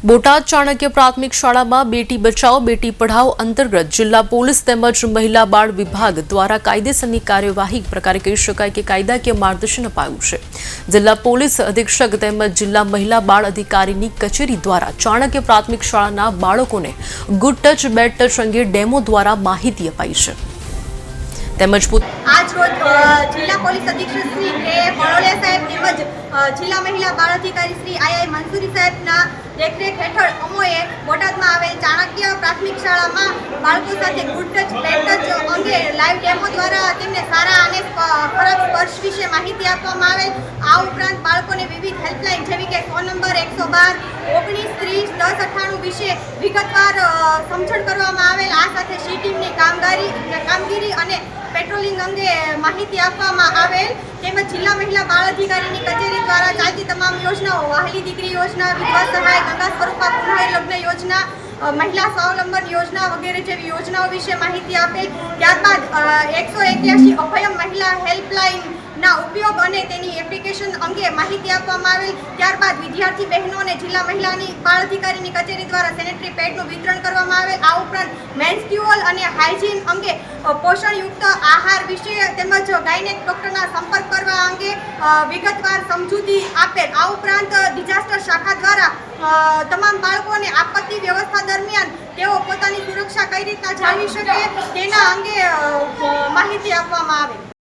બોટાદ ચાણક્ય પ્રાથમિક શાળામાં બેટી બચાવો બેટી પઢાઓ અંતર્ગત જિલ્લા પોલીસ તેમજ મહિલા બાળ વિભાગ દ્વારા કાયદેસરની કાર્યવાહી પ્રકારે કહી શકાય કે કાયદાકીય માર્ગદર્શન અપાયું છે। જિલ્લા પોલીસ અધિક્ષક તેમજ જિલ્લા મહિલા બાળ અધિકારીની કચેરી દ્વારા ચાણક્ય પ્રાથમિક શાળાના બાળકોને ગુડ ટચ બેડ ટચ અંગે ડેમો દ્વારા માહિતી અપાઈ છે। તેમજ आज रोज जिला पोलीस अधीक्षक श्री ए बड़ोलिया साहेब તેમજ जिला महिला बाळ अधिकारी श्री आई मंसूरी साहेबना देखरेख हेठळ अमोए बोटादमां आवेल चाणक्य प्राथमिक शाळामां बाळको साथे गुड टच बेड टच अंगे लाइव डेमो द्वारा तेमने सारा अने खराब स्पर्श विषे माहिती आपवामां आवेल। आ उपरांत बाळकोने विविध हेल्पलाइन जेवी के फोन नंबर 112 19 30 10 98 विषे विगतवार समझण करवामां आवेल। आ साथे सी टीमनी कामगीरी अने पेट्रोलिंग अंगे माहिती आपवामां आवेल। તેમજ જિલ્લા મહિલા બાળ અધિકારીની કચેરી દ્વારા ચાલતી તમામ યોજનાઓ વહાલી દીકરી યોજના, વિધવા સહાય, ગંગા સ્વરૂપા પુનઃ લગ્ન યોજના, મહિલા સ્વાવલંબન યોજના વગેરે જેવી યોજનાઓ વિશે માહિતી આપેલ। ત્યારબાદ 181 અભયમ મહિલા હેલ્પલાઇન ના ઉપયોગ અને તેની એપ્લિકેશન અંગે માહિતી આપવામાં આવેલ। ત્યારબાદ વિદ્યાર્થી બહેનોને જિલ્લા મહિલાની બાળ અધિકારીની કચેરી દ્વારા સેનેટરી પેડનું વિતરણ કરવામાં આવેલ। આ ઉપરાંત મેન્સ્ટ્યુઅલ અને હાઇજીન અંગે પોષણયુક્ત આહાર વિશે તેમજ ગાયનેક ડોક્ટરના સંપર્ક કરવા અંગે વિગતવાર સમજૂતી આપેલ। આ ઉપરાંત ડિઝાસ્ટર શાખા દ્વારા તમામ બાળકોને આપત્તિ વ્યવસ્થા દરમિયાન તેઓ પોતાની સુરક્ષા કઈ રીતના જાળવી શકે તેના અંગે માહિતી આપવામાં આવેલ।